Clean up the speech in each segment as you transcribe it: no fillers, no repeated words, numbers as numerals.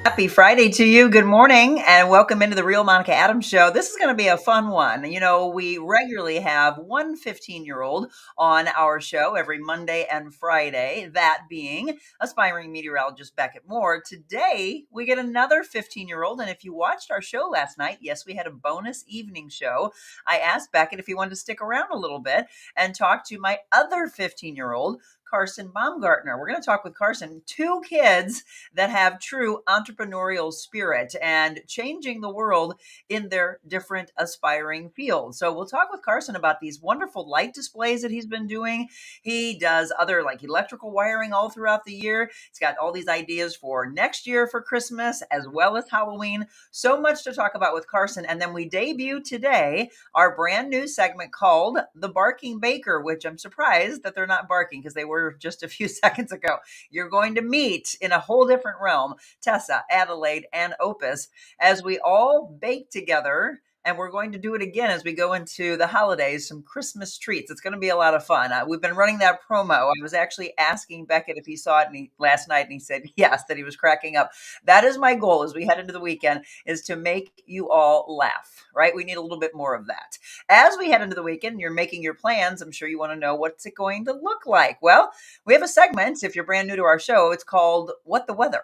Happy Friday to you. Good morning and welcome into the Real Monica Adams show. This is going to be a fun one. We regularly have one 15-year-old on our show every Monday and Friday, that being aspiring meteorologist Beckett Moore. Today, we get another 15-year-old. And if you watched our show last night, yes, we had a bonus evening show. I asked Beckett if he wanted to stick around a little bit and talk to my other 15-year-old, Carson Baumgartner. We're going to talk with Carson, two kids that have true entrepreneurial spirit and changing the world in their different aspiring fields. So we'll talk with Carson about these wonderful light displays that he's been doing. He does other like electrical wiring all throughout the year. He's got all these ideas for next year for Christmas as well as Halloween. So much to talk about with Carson. And then we debut today our brand new segment called The Barking Baker, which I'm surprised that they're not barking because they were just a few seconds ago. You're going to meet in a whole different realm Tessa, Adelaide, and Opus as we all bake together. And we're going to do it again as we go into the holidays, some Christmas treats. It's going to be a lot of fun. We've been running that promo. I was actually asking Beckett if he saw it last night, and he said yes, that he was cracking up. That is my goal as we head into the weekend, is to make you all laugh, right? We need a little bit more of that. As we head into the weekend, you're making your plans. I'm sure you want to know what's it going to look like. Well, we have a segment, if you're brand new to our show, it's called What the Weather.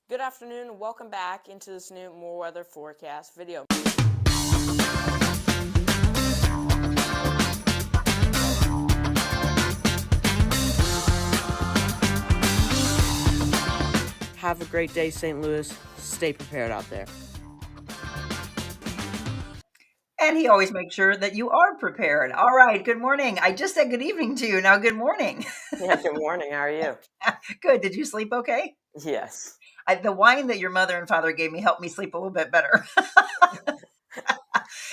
Good afternoon and welcome back into this new More Weather Forecast video. Have a great day, St. Louis. Stay prepared out there. And he always makes sure that you are prepared. All right. Good morning. I just said good evening to you. Now, good morning. Yeah, good morning. How are you? Good. Did you sleep okay? Yes. The wine that your mother and father gave me helped me sleep a little bit better.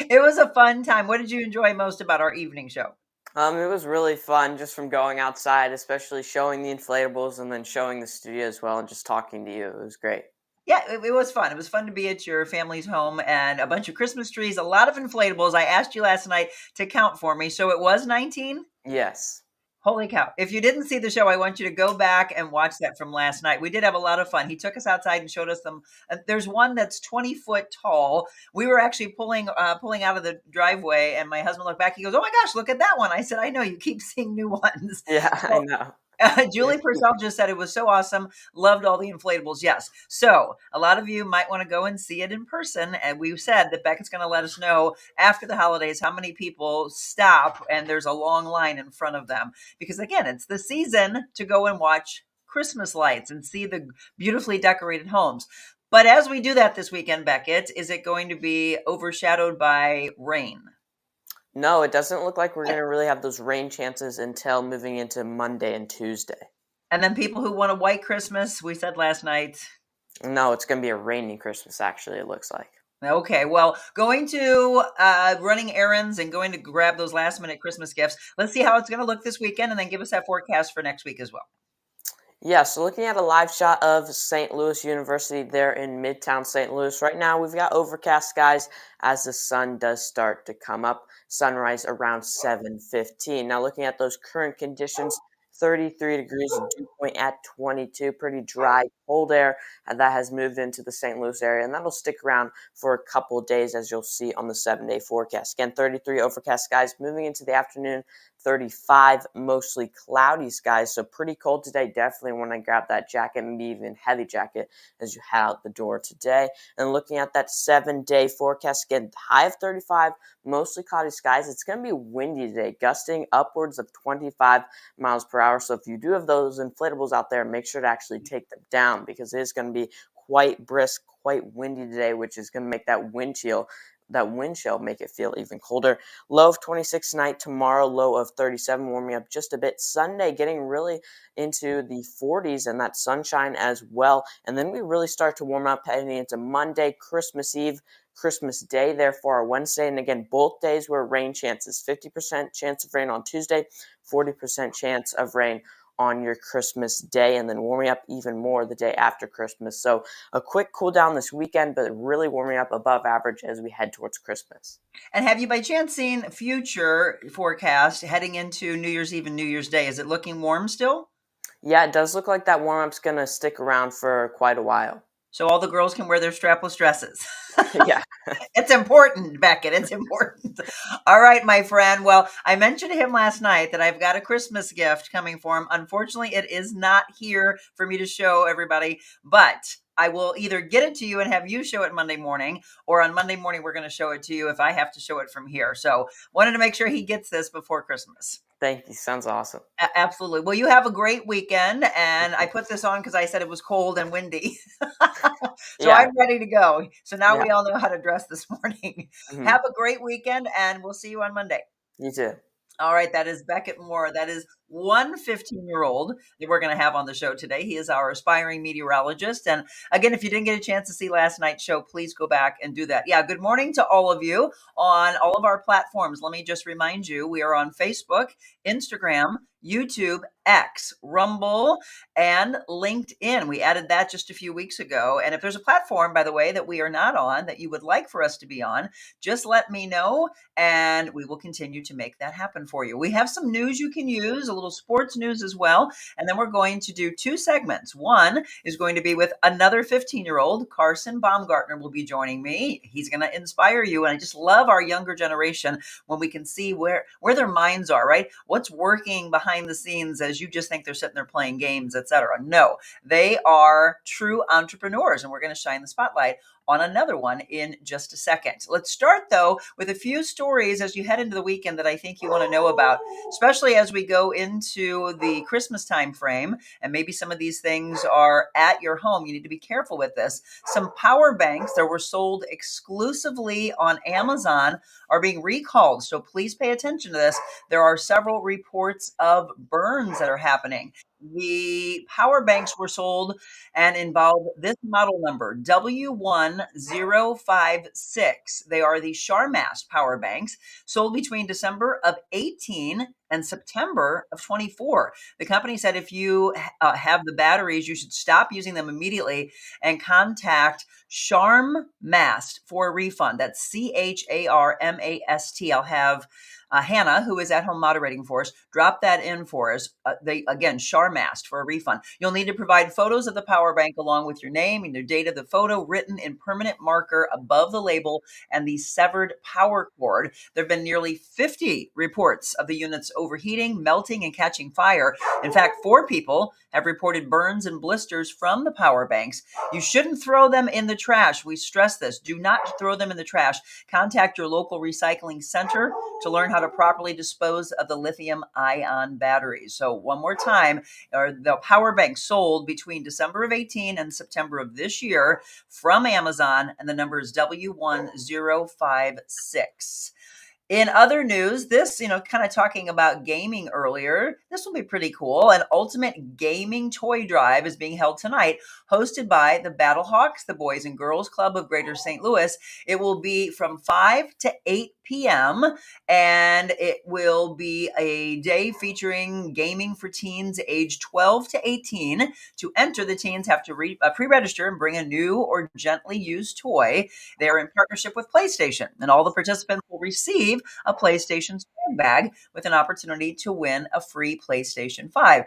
It was a fun time. What did you enjoy most about our evening show? It was really fun just from going outside, especially showing the inflatables and then showing the studio as well and just talking to you. It was great. Yeah, it was fun. It was fun to be at your family's home and a bunch of Christmas trees, a lot of inflatables. I asked you last night to count for me. So it was 19? Yes. Holy cow. If you didn't see the show, I want you to go back and watch that from last night. We did have a lot of fun. He took us outside and showed us them. There's one that's 20 foot tall. We were actually pulling out of the driveway, and my husband looked back. He goes, "Oh my gosh, look at that one." I said, "I know, you keep seeing new ones." Yeah, I So know. Julie Purcell just said it was so awesome. Loved all the inflatables. Yes. So a lot of you might want to go and see it in person. And we said that Beckett's going to let us know after the holidays how many people stop and there's a long line in front of them. Because again, it's the season to go and watch Christmas lights and see the beautifully decorated homes. But as we do that this weekend, Beckett, is it going to be overshadowed by rain? No, it doesn't look like we're going to really have those rain chances until moving into Monday and Tuesday. And then people who want a white Christmas, we said last night. No, it's going to be a rainy Christmas, actually, it looks like. Okay, well, going to running errands and going to grab those last minute Christmas gifts. Let's see how it's going to look this weekend and then give us that forecast for next week as well. Yeah, so looking at a live shot of St. Louis University there in Midtown St. Louis. Right now, we've got overcast skies as the sun does start to come up. Sunrise around 7:15. Now, looking at those current conditions, 33 degrees, dew point at 22. Pretty dry, cold air, and that has moved into the St. Louis area, and that'll stick around for a couple of days, as you'll see on the 7-day forecast. Again, 33 overcast skies moving into the afternoon. 35 mostly cloudy skies, so pretty cold today. Definitely want to grab that jacket, maybe even heavy jacket as you head out the door today. And looking at that 7-day forecast, again, high of 35, mostly cloudy skies. It's going to be windy today, gusting upwards of 25 miles per hour. So if you do have those inflatables out there, make sure to actually take them down because it is going to be quite brisk, quite windy today, which is going to make that wind chill make it feel even colder. Low of 26 tonight, tomorrow low of 37, warming up just a bit. Sunday getting really into the 40s and that sunshine as well. And then we really start to warm up heading into Monday, Christmas Eve, Christmas Day, therefore our Wednesday. And again, both days were rain chances. 50% chance of rain on Tuesday, 40% chance of rain on your Christmas Day, and then warming up even more the day after Christmas. So a quick cool down this weekend, but really warming up above average as we head towards Christmas. And have you by chance seen future forecast heading into New Year's Eve and New Year's Day? Is it looking warm still? Yeah, it does look like that warm-up's going to stick around for quite a while. So all the girls can wear their strapless dresses. Yeah. It's important, Beckett. It's important. All right, my friend. Well, I mentioned to him last night that I've got a Christmas gift coming for him. Unfortunately, it is not here for me to show everybody, but I will either get it to you and have you show it Monday morning, or on Monday morning, we're going to show it to you if I have to show it from here. So, wanted to make sure he gets this before Christmas. Thank you. Sounds awesome. Absolutely. Well, you have a great weekend. And I put this on because I said it was cold and windy. So Yeah. I'm ready to go. So now Yeah. we all know how to dress this morning. Hmm. Have a great weekend, and we'll see you on Monday. You too. All right, that is Beckett Moore. That is one 15-year-old that we're going to have on the show today. He is our aspiring meteorologist. And again, if you didn't get a chance to see last night's show, please go back and do that. Yeah, good morning to all of you on all of our platforms. Let me just remind you, we are on Facebook, Instagram, YouTube, X, Rumble, and LinkedIn. We added that just a few weeks ago. And if there's a platform, by the way, that we are not on that you would like for us to be on, just let me know and we will continue to make that happen for you. We have some news you can use, a little sports news as well. And then we're going to do two segments. One is going to be with another 15-year-old. Carson Baumgartner will be joining me. He's going to inspire you. And I just love our younger generation when we can see where their minds are, right? What's working behind the scenes as you just think they're sitting there playing games, etc. No, they are true entrepreneurs. And we're going to shine the spotlight on another one in just a second. Let's start though with a few stories as you head into the weekend that I think you want to know about, especially as we go into the Christmas time frame. And maybe some of these things are at your home. You need to be careful with this. Some power banks that were sold exclusively on Amazon are being recalled. So please pay attention to this. There are several reports of burns that are happening. The power banks were sold and involve this model number W1056. They are the Charmast power banks sold between December of 18 and September of 24. The company said if you have the batteries, you should stop using them immediately and contact Charmast for a refund. That's CHARMAST. I'll have Hannah, who is at home moderating for us, drop that in for us. They again, Charmast for a refund. You'll need to provide photos of the power bank along with your name and your date of the photo written in permanent marker above the label and the severed power cord. There have been nearly 50 reports of the units overheating, melting, and catching fire. In fact, 4 people have reported burns and blisters from the power banks. You shouldn't throw them in the trash. We stress this. Do not throw them in the trash. Contact your local recycling center to learn how to properly dispose of the lithium ion batteries. So one more time, the power bank sold between December of 18 and September of this year from Amazon, and the number is W1056. In other news, this, kind of talking about gaming earlier, this will be pretty cool. An ultimate gaming toy drive is being held tonight, hosted by the Battlehawks, the Boys and Girls Club of Greater St. Louis. It will be from 5 to 8 p.m., and it will be a day featuring gaming for teens age 12 to 18. To enter, the teens have to pre-register and bring a new or gently used toy. They're in partnership with PlayStation, and all the participants will receive a PlayStation swag bag with an opportunity to win a free PlayStation 5.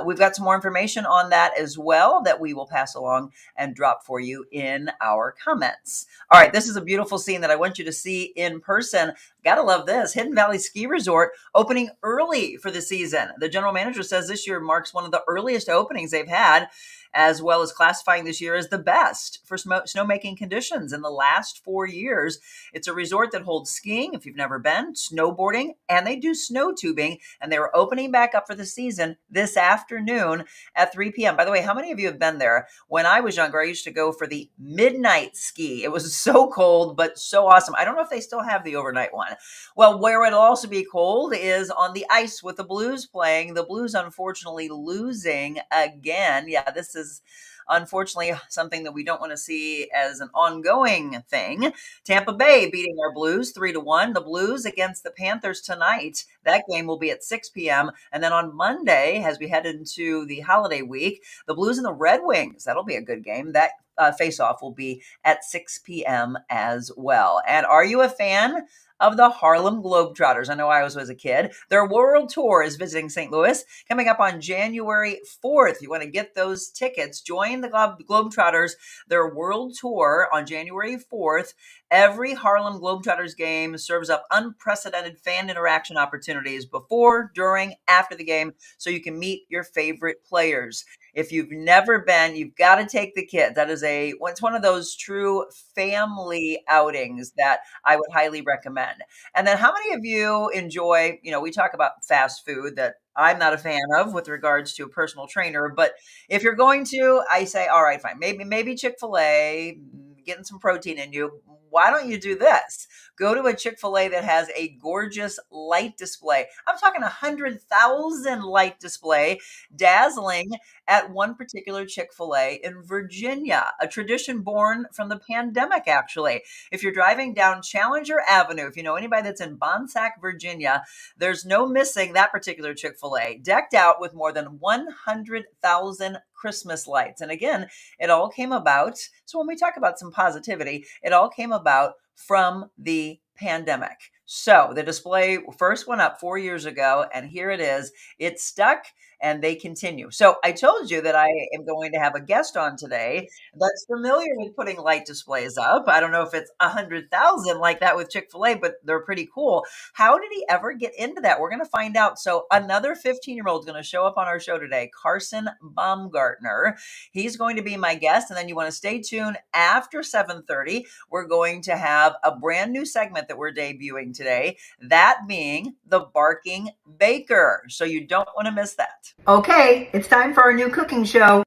We've got some more information on that as well that we will pass along and drop for you in our comments. All right, this is a beautiful scene that I want you to see in person. Gotta love this. Hidden Valley Ski Resort opening early for the season. The general manager says this year marks one of the earliest openings they've had, as well as classifying this year as the best for snowmaking conditions in the last 4 years. It's a resort that holds skiing, if you've never been, snowboarding, and they do snow tubing. And they were opening back up for the season this afternoon at 3 p.m. By the way, how many of you have been there? When I was younger, I used to go for the midnight ski. It was so cold, but so awesome. I don't know if they still have the overnight one. Well, where it'll also be cold is on the ice with the Blues playing. The Blues, unfortunately, losing again. Yeah, this is unfortunately something that we don't want to see as an ongoing thing. Tampa Bay beating our Blues 3-1. The Blues against the Panthers tonight. That game will be at 6 p.m. And then on Monday, as we head into the holiday week, the Blues and the Red Wings. That'll be a good game. That face-off will be at 6 p.m. as well. And are you a fan of the Harlem Globetrotters. I know I was a kid. Their world tour is visiting St. Louis coming up on January 4th. You want to get those tickets. Join the Globetrotters, their world tour on January 4th. Every Harlem Globetrotters game serves up unprecedented fan interaction opportunities before, during, after the game, so you can meet your favorite players. If you've never been, you've got to take the kids. It's one of those true family outings that I would highly recommend. And then how many of you enjoy, we talk about fast food that I'm not a fan of with regards to a personal trainer, but if you're going to, I say, all right, fine. Maybe Chick-fil-A, getting some protein in you. Why don't you do this? Go to a Chick-fil-A that has a gorgeous light display. I'm talking 100,000 light display, dazzling at one particular Chick-fil-A in Virginia, a tradition born from the pandemic, actually. If you're driving down Challenger Avenue, if you know anybody that's in Bonsack, Virginia, there's no missing that particular Chick-fil-A, decked out with more than 100,000 Christmas lights. And again, it all came about. So when we talk about some positivity, it all came about from the pandemic. So the display first went up 4 years ago, and here it is. It's stuck, and they continue. So I told you that I am going to have a guest on today that's familiar with putting light displays up. I don't know if it's 100,000 like that with Chick-fil-A, but they're pretty cool. How did he ever get into that? We're going to find out. So another 15-year-old is going to show up on our show today, Carson Baumgartner. He's going to be my guest, and then you want to stay tuned after 7:30. We're going to have a brand new segment that we're debuting today, that being the Barking Baker. So you don't want to miss that. Okay, it's time for our new cooking show.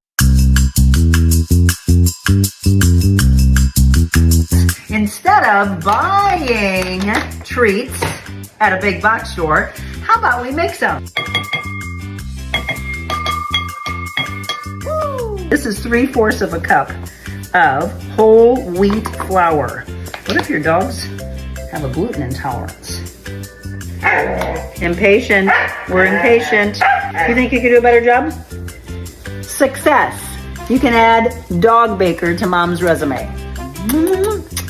Instead of buying treats at a big box store, how about we make some? This is 3/4 of a cup of whole wheat flour. What if your dogs have a gluten intolerance? Impatient. We're impatient. You think you could do a better job? Success. You can add dog baker to mom's resume.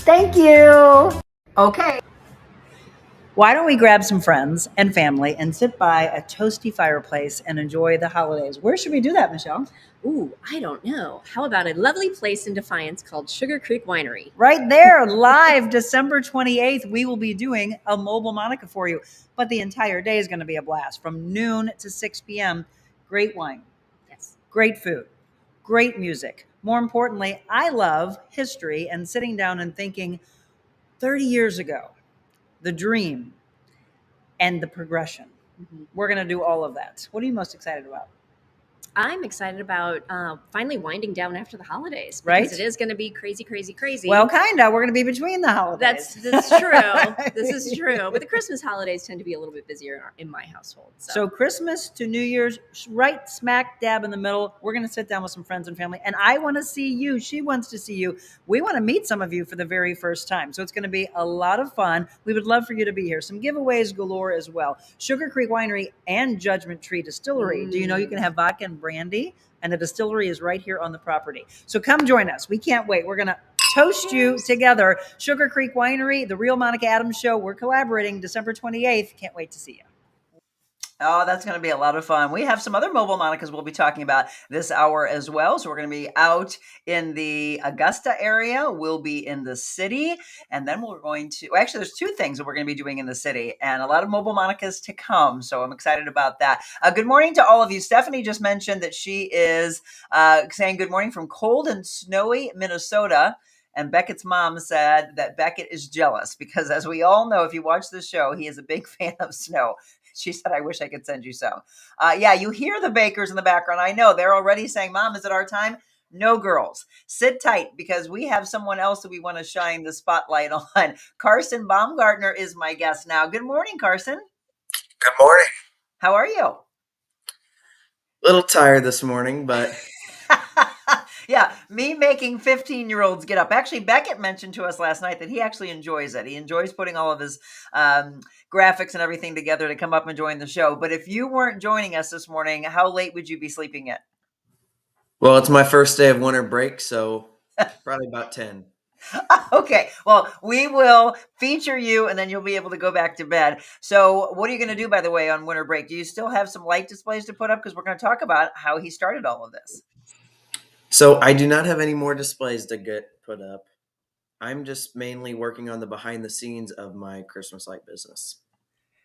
Thank you. Okay. Why don't we grab some friends and family and sit by a toasty fireplace and enjoy the holidays? Where should we do that, Michelle? Ooh, I don't know. How about a lovely place in Defiance called Sugar Creek Winery? Right there, live December 28th, we will be doing a mobile Monica for you. But the entire day is going to be a blast from noon to 6 p.m. Great wine. Yes. Great food. Great music. More importantly, I love history and sitting down and thinking 30 years ago, the dream and the progression. Mm-hmm. We're going to do all of that. What are you most excited about? I'm excited about finally winding down after the holidays. Because Right? it is going to be crazy, crazy, crazy. Well, kind of. We're going to be between the holidays. That's true. This is true. But the Christmas holidays tend to be a little bit busier in my household. So Christmas to New Year's, right smack dab in the middle, we're going to sit down with some friends and family. And I want to see you. She wants to see you. We want to meet some of you for the very first time. So it's going to be a lot of fun. We would love for you to be here. Some giveaways galore as well. Sugar Creek Winery and Judgment Tree Distillery. Do you know you can have vodka and brandy? And the distillery is right here on the property. So come join us. We can't wait. We're going to toast you together. Sugar Creek Winery, The Real Monica Adams Show. We're collaborating December 28th. Can't wait to see you. Oh, that's going to be a lot of fun. We have some other mobile Monicas we'll be talking about this hour as well. So we're going to be out in the Augusta area. We'll be in the city. And then we're going to, actually, there's two things that we're going to be doing in the city and a lot of mobile Monicas to come. So I'm excited about that. Good morning to all of you. Stephanie just mentioned that she is saying good morning from cold and snowy Minnesota. And Beckett's mom said that Beckett is jealous because, as we all know, if you watch the show, he is a big fan of snow. She said, I wish I could send you some. Yeah, you hear the bakers in the background. I know they're already saying, Mom, is it our time? No, girls. Sit tight because we have someone else that we want to shine the spotlight on. Carson Baumgartner is my guest now. Good morning, Carson. Good morning. How are you? A little tired this morning, but... Yeah, me making 15-year-olds get up. Actually, Beckett mentioned to us last night that he actually enjoys it. He enjoys putting all of his graphics and everything together to come up and join the show. But if you weren't joining us this morning, how late would you be sleeping in? Well, it's my first day of winter break, so probably about 10. Okay, well, we will feature you and then you'll be able to go back to bed. So, what are you going to do, by the way, on winter break? Do you still have some light displays to put up? Because we're going to talk about how he started all of this. So I do not have any more displays to get put up. I'm just mainly working on the behind the scenes of my Christmas light business.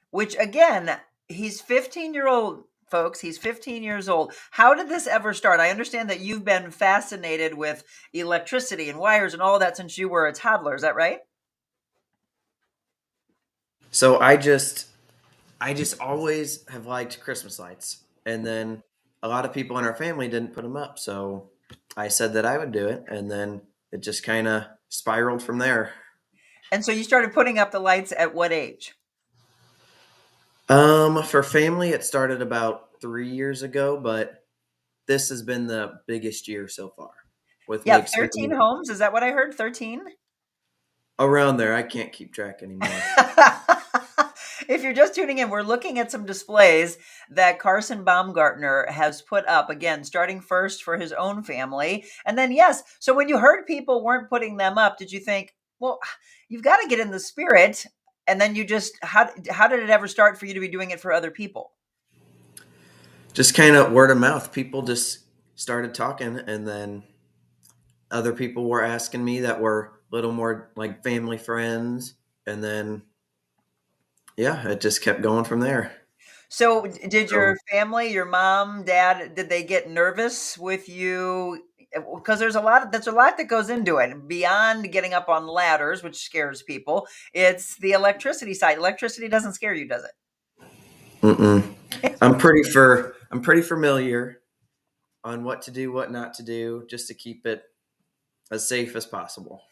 Which, again, he's 15-year-old, folks. He's 15 years old. How did this ever start? I understand that you've been fascinated with electricity and wires and all that since you were a toddler. Is that right? So I just always have liked Christmas lights. And then a lot of people in our family didn't put them up. So I said that I would do it. And then it just kind of spiraled from there. And so you started putting up the lights at what age? For family, it started about 3 years ago, but this has been the biggest year so far with me Yeah, 13 expanding homes. Is that what I heard? 13? around there. I can't keep track anymore. If you're just tuning in, we're looking at some displays that Carson Baumgartner has put up, again, starting first for his own family. And then, yes, so when you heard people weren't putting them up, did you think, well, you've got to get in the spirit? And then you just, how did it ever start for you to be doing it for other people? Just kind of word of mouth. People just started talking, and then other people were asking me that were a little more like family friends. And then, yeah, it just kept going from there. So did So, your family, your mom, dad, did they get nervous with you? Because there's a lot that goes into it beyond getting up on ladders, which scares people. It's the electricity side. Electricity doesn't scare you, does mm-mm. I'm pretty familiar on what to do, what not to do, just to keep it as safe as possible.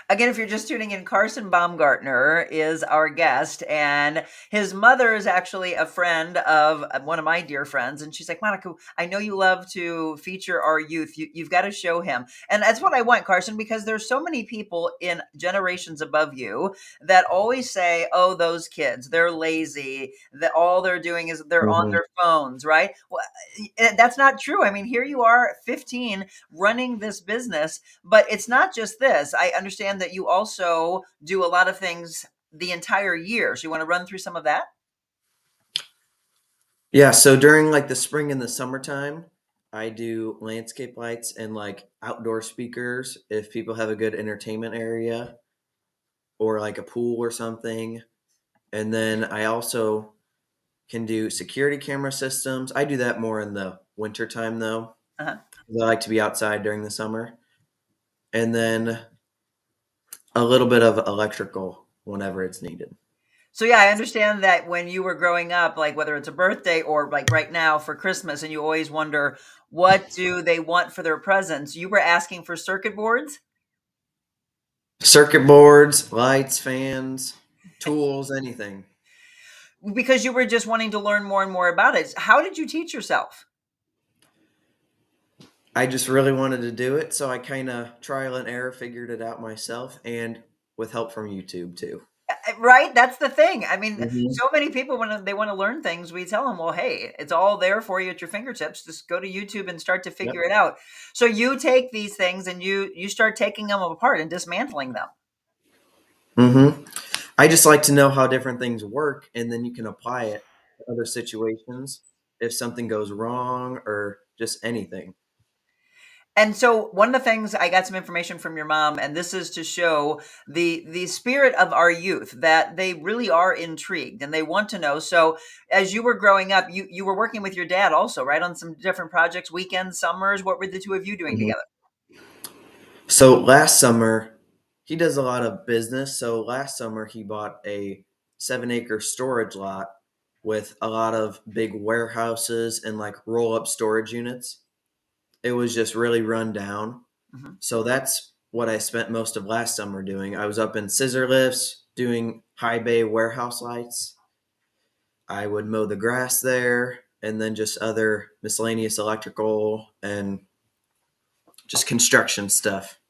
Again, if you're just tuning in, Carson Baumgartner is our guest, and his mother is actually a friend of one of my dear friends. And she's like, Monica, I know you love to feature our youth. You've got to show him. And that's what I want, Carson, because there's so many people in generations above you that always say, oh, those kids, they're lazy, that all they're doing is they're on Hmm. their phones, right? Well, that's not true. I mean, here you are, 15, running this business. But it's not just this. I understand that you also do a lot of things the entire year. So you want to run through some of that? Yeah, so during like the spring and the summertime, I do landscape lights and like outdoor speakers if people have a good entertainment area or like a pool or something. And then I also can do security camera systems. I do that more in the winter time though, Uh-huh. 'cause I like to be outside during the summer. And then a little bit of electrical whenever it's needed. So yeah, I understand that when you were growing up, like whether it's a birthday or like right now for Christmas, and you always wonder what do they want for their presents, you were asking for circuit boards Circuit boards, lights, fans, tools, anything. because you were just wanting to learn more and more about it. How did you teach yourself? I just really wanted to do it, so I kind of trial and error figured it out myself and with help from YouTube too. Right? That's the thing. I mean, Hmm. so many people when they want to learn things, we tell them, "Well, hey, it's all there for you at your fingertips. Just go to YouTube and start to figure Yep. it out." So you take these things and you start taking them apart and dismantling them. Hmm. I just like to know how different things work, and then you can apply it to other situations if something goes wrong or just anything. And so one of the things I got some information from your mom, and this is to show the spirit of our youth that they really are intrigued and they want to know. So as you were growing up, you were working with your dad also, right? On some different projects, weekends, summers. What were the two of you doing Mhm. together? So last summer, he does a lot of business. So last summer, he bought a 7 acre storage lot with a lot of big warehouses and like roll up storage units. It was just really run down. Mhm. So that's what I spent most of last summer doing. I was up in scissor lifts doing high bay warehouse lights. I would mow the grass there and then just other miscellaneous electrical and just construction stuff.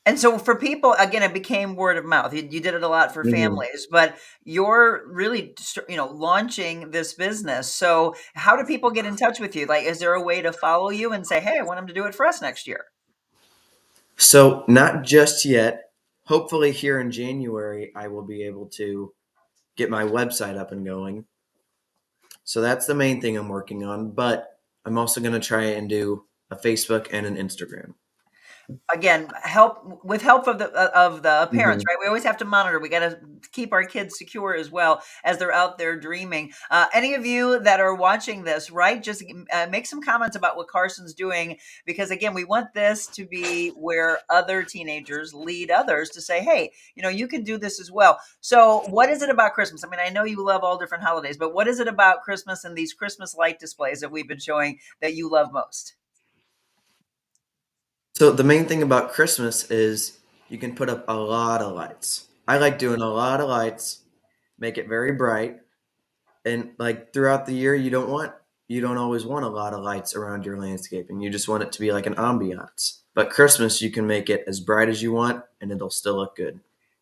And so for people, again, it became word of mouth. You did it a lot for Mhm. families, but you're really, launching this business. So how do people get in touch with you? Like, is there a way to follow you and say, hey, I want them to do it for us next year? So, not just yet. Hopefully, here in January, I will be able to get my website up and going. So, that's the main thing I'm working on. But I'm also going to try and do a Facebook and an Instagram. Again, help of the parents, Hmm. right? We always have to monitor. We got to keep our kids secure as well as they're out there dreaming. Any of you that are watching this, right? Just make some comments about what Carson's doing, because again, we want this to be where other teenagers lead others to say, "Hey, you can do this as well." So, what is it about Christmas? I mean, I know you love all different holidays, but what is it about Christmas and these Christmas light displays that we've been showing that you love most? So, the main thing about Christmas is you can put up a lot of lights. I like doing a lot of lights, make it very bright. And like throughout the year, you don't always want a lot of lights around your landscaping. You just want it to be like an ambiance. But Christmas, you can make it as bright as you want, and it'll still look good.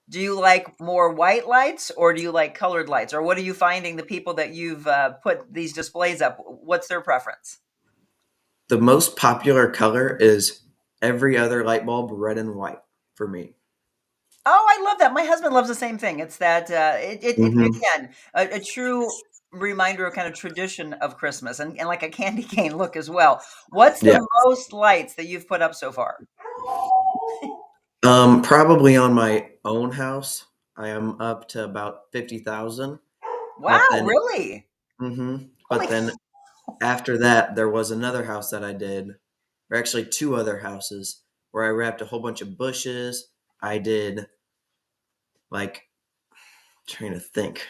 Do you like more white lights or do you like colored lights? Or what are you finding the people that you've put these displays up? What's their preference? The most popular color is every other light bulb red and white for me. Oh, I love that. My husband loves the same thing. It's that Hmm. again a true reminder of kind of tradition of Christmas and like a candy cane look as well. What's Yeah. the most lights that you've put up so far? Probably on my own house, I am up to about 50,000. But Wow, then, really? but Holy then after that, there was another house that I did, or actually two other houses, where I wrapped a whole bunch of bushes. I did like trying to think.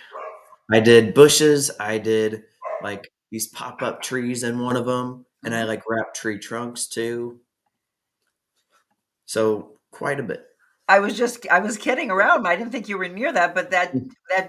I did bushes. I did like these pop up trees in one of them, and I Mhm. like wrapped tree trunks too. So quite a bit. I was kidding around. I didn't think you were near that, but that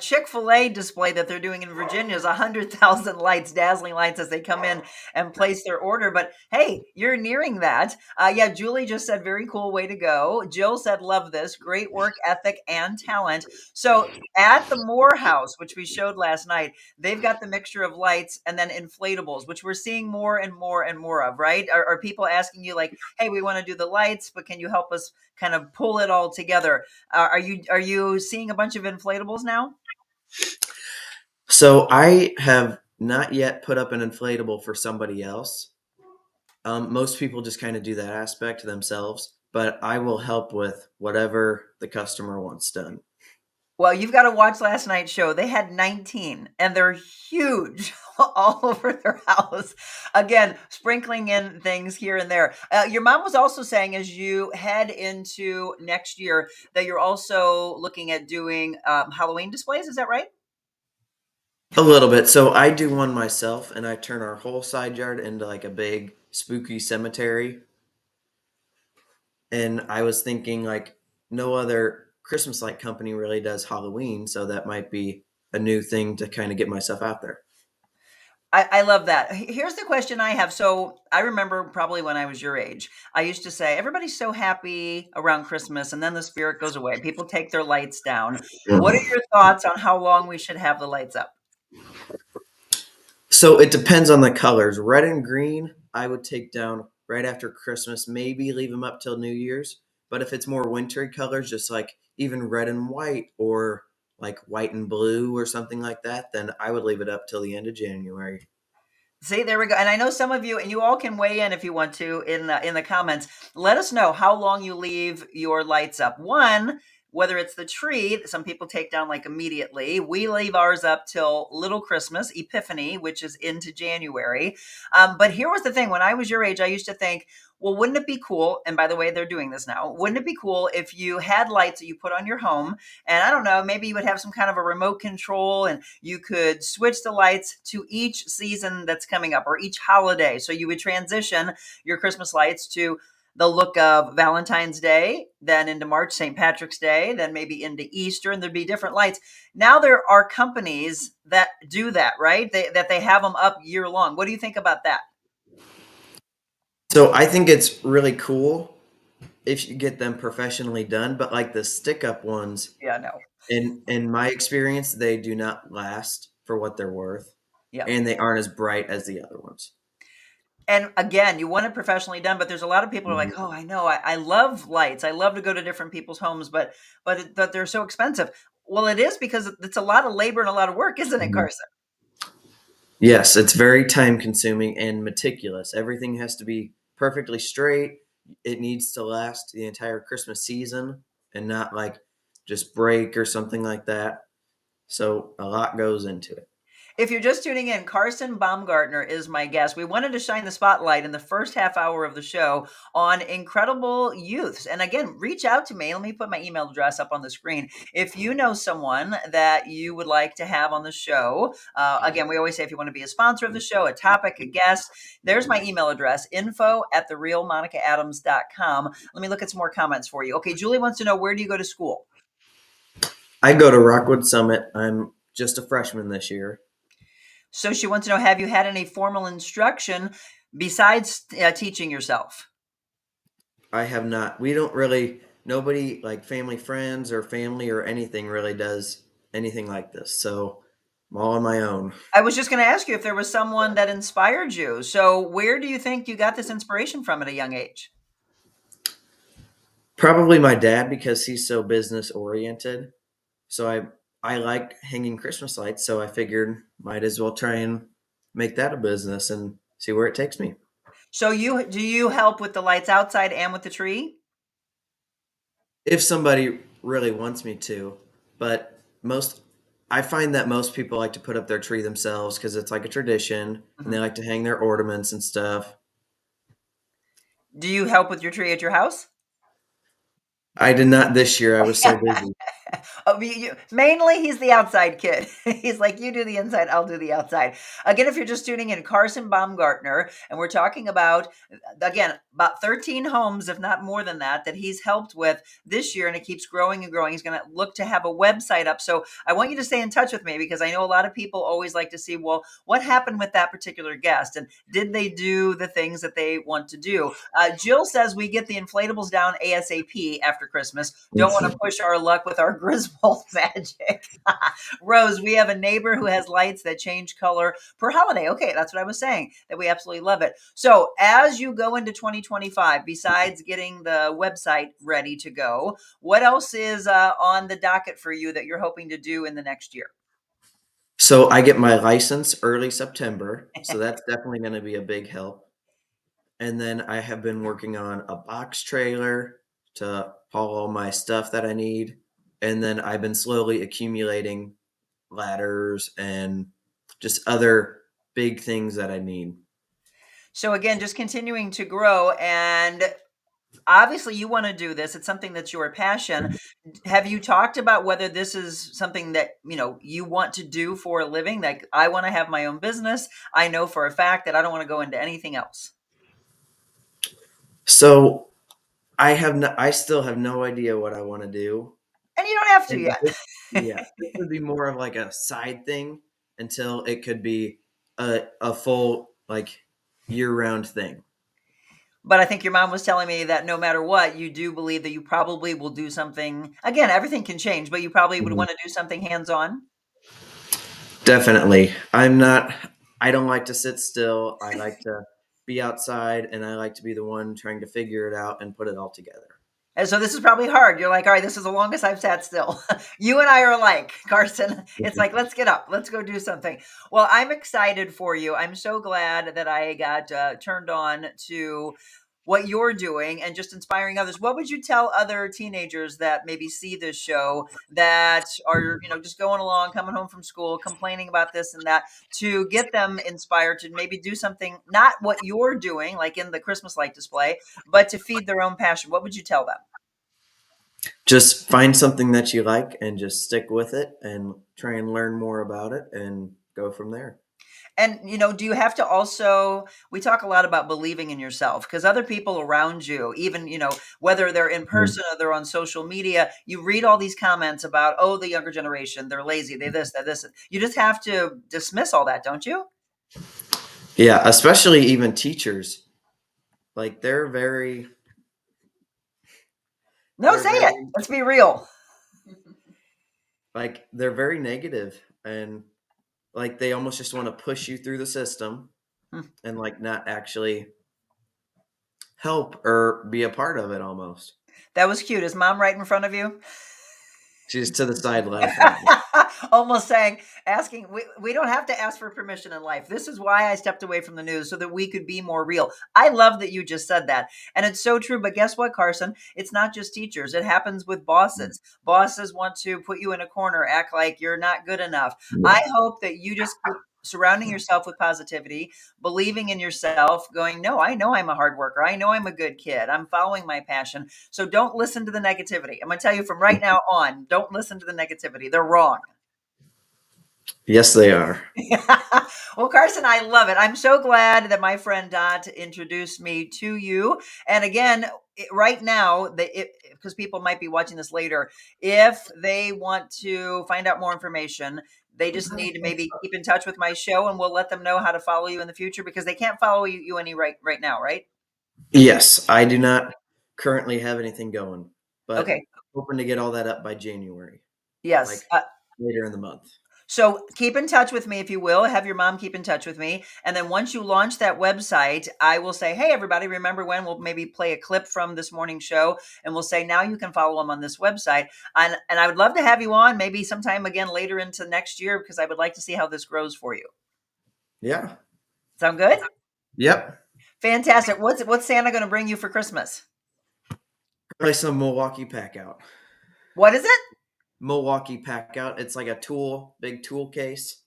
Chick-fil-A display that they're doing in Virginia is 100,000 lights, dazzling lights as they come in and place their order. But hey, you're nearing that. Yeah, Julie just said, very cool, way to go. Jill said, love this, great work ethic and talent. So at the Moore House, which we showed last night, they've got the mixture of lights and then inflatables, which we're seeing more and more and more of, right? Are people asking you like, hey, we want to do the lights, but can you help us kind of pull it all together? Are you seeing a bunch of inflatables now? So I have not yet put up an inflatable for somebody else. Most people just kind of do that aspect themselves, but I will help with whatever the customer wants done. Well, you've got to watch last night's show. They had 19 and they're huge all over their house. Again, sprinkling in things here and there. Your mom was also saying as you head into next year that you're also looking at doing Halloween displays. Is that right? A little bit. So I do one myself, and I turn our whole side yard into like a big spooky cemetery. And I was thinking like no other Christmas light company really does Halloween, so that might be a new thing to kind of get myself out there. I love that. Here's the question I have. So I remember probably when I was your age, I used to say, everybody's so happy around Christmas, and then the spirit goes away. People take their lights down. What are Mhm. your thoughts on how long we should have the lights up? So it depends on the colors. Red and green, I would take down right after Christmas, maybe leave them up till New Year's. But if it's more wintry colors, just like even red and white or like white and blue or something like that, then I would leave it up till the end of January. See, there we go. And I know some of you, and you all can weigh in if you want to in the comments. Let us know how long you leave your lights up. One, whether it's the tree that some people take down like immediately. We leave ours up till Little Christmas, Epiphany, which is into January. But here was the thing: when I was your age, I used to think, well, wouldn't it be cool? And by the way, they're doing this now. Wouldn't it be cool if you had lights that you put on your home? And I don't know, maybe you would have some kind of a remote control and you could switch the lights to each season that's coming up or each holiday. So you would transition your Christmas lights to the look of Valentine's Day, then into March, St. Patrick's Day, then maybe into Easter, and there'd be different lights. Now there are companies that do that, right? That they have them up year long. What do you think about that? So I think it's really cool if you get them professionally done, but like the stick up ones, Yeah, no. in my experience, they do not last for what they're worth, Yeah. and they aren't as bright as the other ones. And again, you want it professionally done, but there's a lot of people who are like, oh, I know, I love lights. I love to go to different people's homes, but they're so expensive. Well, it is because it's a lot of labor and a lot of work, isn't it, Mhm. Carson? Yes, it's very time consuming and meticulous. Everything has to be perfectly straight. It needs to last the entire Christmas season and not like just break or something like that. So a lot goes into it. If you're just tuning in, Carson Baumgartner is my guest. We wanted to shine the spotlight in the first half hour of the show on incredible youths. And again, reach out to me. Let me put my email address up on the screen. If you know someone that you would like to have on the show, again, we always say if you want to be a sponsor of the show, a topic, a guest, there's my email address, info@TheRealMonicaAdams.com. Let me look at some more comments for you. Okay, Julie wants to know, where do you go to school? I go to Rockwood Summit. I'm just a freshman this year. So she wants to know, have you had any formal instruction besides teaching yourself? I have not. We don't really, nobody like family, friends, or family or anything really does anything like this. So I'm all on my own. I was just going to ask you if there was someone that inspired you. So where do you think you got this inspiration from at a young age? Probably my dad because he's so business oriented. So I like hanging Christmas lights, so I figured might as well try and make that a business and see where it takes me. So do you help with the lights outside and with the tree? If somebody really wants me to, but most I find that most people like to put up their tree themselves because it's like a tradition and they Mhm. like to hang their ornaments and stuff. Do you help with your tree at your house? I did not this year. I was so busy. Oh, mainly he's the outside kid. He's like, you do the inside, I'll do the outside. Again, if you're just tuning in, Carson Baumgartner, and we're talking about, again, about 13 homes, if not more than that, that he's helped with this year, and it keeps growing and growing. He's going to look to have a website up. So I want you to stay in touch with me because I know a lot of people always like to see, well, what happened with that particular guest? And did they do the things that they want to do? Jill says we get the inflatables down ASAP after Christmas. Don't want to push our luck with our Griswold magic. Rose, we have a neighbor who has lights that change color per holiday. Okay, that's what I was saying, that we absolutely love it. So as you go into 2025, besides getting the website ready to go, what else is on the docket for you that you're hoping to do in the next year? So I get my license early September, so that's definitely going to be a big help. And then I have been working on a box trailer to haul all my stuff that I need. And then I've been slowly accumulating ladders and just other big things that I need. So again, just continuing to grow, and obviously you want to do this. It's something that's your passion. Have you talked about whether this is something that, you want to do for a living? Like, I want to have my own business. I know for a fact that I don't want to go into anything else. So I still have no idea what I want to do. And you don't have to And this, yet. yeah, this would be more of like a side thing until it could be a full like year round thing. But I think your mom was telling me that no matter what, you do believe that you probably will do something. Again, everything can change, but you probably would Mhm. want to do something hands-on. Definitely. I don't like to sit still. I like to be outside and I like to be the one trying to figure it out and put it all together. And so this is probably hard. You're like, all right, this is the longest I've sat still. You and I are alike, Carson. It's like, let's get up. Let's go do something. Well, I'm excited for you. I'm so glad that I got turned on to what you're doing and just inspiring others. What would you tell other teenagers that maybe see this show that are, just going along, coming home from school, complaining about this and that, to get them inspired to maybe do something, not what you're doing, like in the Christmas light display, but to feed their own passion? What would you tell them? Just find something that you like and just stick with it and try and learn more about it and go from there. And, do you have to also, we talk a lot about believing in yourself because other people around you, even, whether they're in Mhm. person or they're on social media, you read all these comments about, oh, the younger generation, they're lazy, they this, that, this. You just have to dismiss all that, don't you? Yeah, especially even teachers. Like No, they're say it. very Let's be real. they're very negative and like they almost just want to push you through the system and like not actually help or be a part of it almost. That was cute. Is mom right in front of you? She's to the side laughing. Almost saying, asking, we don't have to ask for permission in life. This is why I stepped away from the news, so that we could be more real. I love that you just said that. And it's so true. But guess what, Carson? It's not just teachers. It happens with bosses. Bosses want to put you in a corner, act like you're not good enough. I hope that you just keep surrounding yourself with positivity, believing in yourself, going, no, I know I'm a hard worker. I know I'm a good kid. I'm following my passion. So don't listen to the negativity. I'm going to tell you from right now on, don't listen to the negativity. They're wrong. Yes, they are. Well, Carson, I love it. I'm so glad that my friend Dot introduced me to you. And again, right now, because people might be watching this later, if they want to find out more information, they just need to maybe keep in touch with my show, and we'll let them know how to follow you in the future, because they can't follow you any right now, right? Yes, I do not currently have anything going, but Okay. hoping to get all that up by January. Yes. Like later in the month. So keep in touch with me, if you will. Have your mom keep in touch with me. And then once you launch that website, I will say, hey, everybody, remember when? We'll maybe play a clip from this morning's show, and we'll say, now you can follow them on this website. And I would love to have you on maybe sometime again later into next year, because I would like to see how this grows for you. Yeah. Sound good? Yep. Fantastic. What's Santa going to bring you for Christmas? Probably some Milwaukee pack out. What is it? Milwaukee pack out. It's like a big tool case.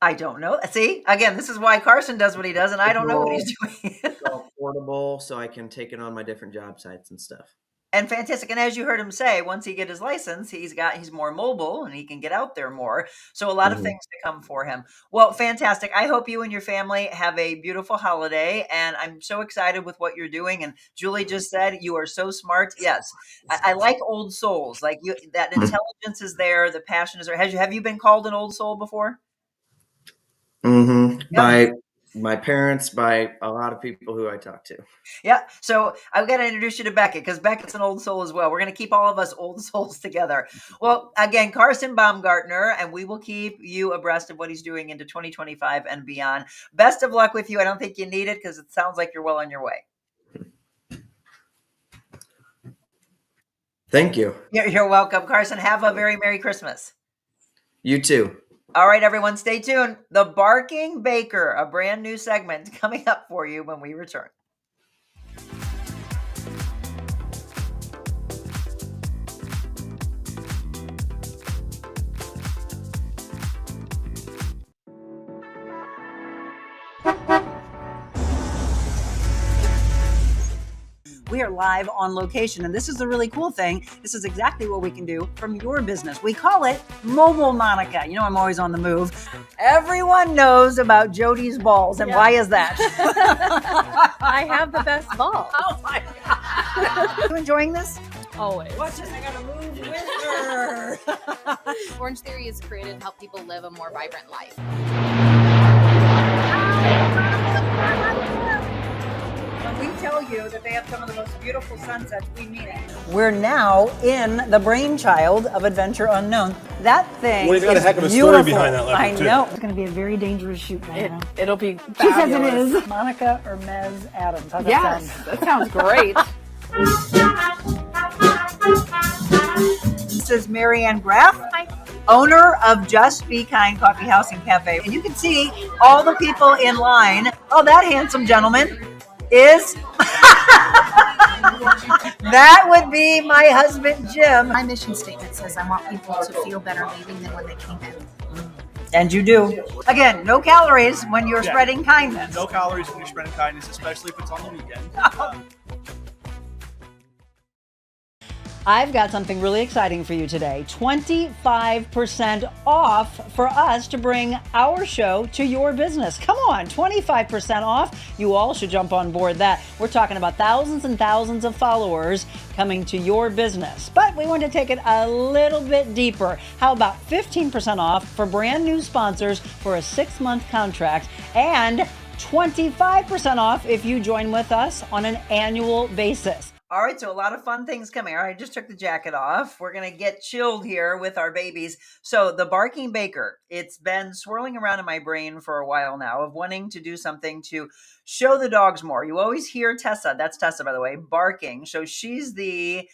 I don't know. See, again, this is why Carson does what he does, and I don't know what he's doing. It's all portable, so I can take it on my different job sites and stuff. And fantastic. And as you heard him say, once he get his license, he's more mobile and he can get out there more. So a lot of things to come for him. Well, fantastic. I hope you and your family have a beautiful holiday. And I'm so excited with what you're doing. And Julie just said, you are so smart. Yes. I like old souls. Like you, that intelligence is there. The passion is there. Have you been called an old soul before? Mm-hmm. Yeah. By my parents, by a lot of people who I talk to. Yeah. So I've got to introduce you to Beckett, because Beckett's an old soul as well. We're going to keep all of us old souls together. Well, again, Carson Baumgartner, and we will keep you abreast of what he's doing into 2025 and beyond. Best of luck with you. I don't think you need it, because it sounds like you're well on your way. Thank you. You're welcome, Carson. Have a very Merry Christmas. You too. All right, everyone, stay tuned. The Barking Baker, a brand new segment coming up for you when we return. We are live on location, and this is the really cool thing. This is exactly what we can do from your business. We call it Mobile Monica. You know, I'm always on the move. Everyone knows about Jody's balls, and why is that? I have the best ball. Oh my God. You enjoying this? Always. Watch this, I gotta move with her. Orange Theory is created to help people live a more vibrant life. When we tell you that they have some of the most beautiful sunsets, we mean it. We're now in the brainchild of Adventure Unknown. That thing Well, he's got a is heck of a beautiful. story behind that leopard, I too. know. It's going to be a very dangerous shoot right now. It'll be She says it fabulous. is. Monica or Mez Adams. How's that Yes, sound? that sounds great. This is Marianne Graff, owner of Just Be Kind Coffee House and Cafe. And you can see all the people in line. Oh, that handsome gentleman is... That would be my husband, Jim. My mission statement says I want people to feel better leaving than when they came in. And you do. Again, no calories when you're spreading kindness. No calories when you're spreading kindness, especially if it's on the weekend. I've got something really exciting for you today. 25% off for us to bring our show to your business. Come on, 25% off. You all should jump on board that. We're talking about thousands and thousands of followers coming to your business. But we want to take it a little bit deeper. How about 15% off for brand new sponsors for a 6-month contract, and 25% off if you join with us on an annual basis. All right, so a lot of fun things coming. All right, I just took the jacket off. We're going to get chilled here with our babies. So the barking baker, it's been swirling around in my brain for a while now of wanting to do something to show the dogs more. You always hear Tessa, that's Tessa, by the way, barking. So she's the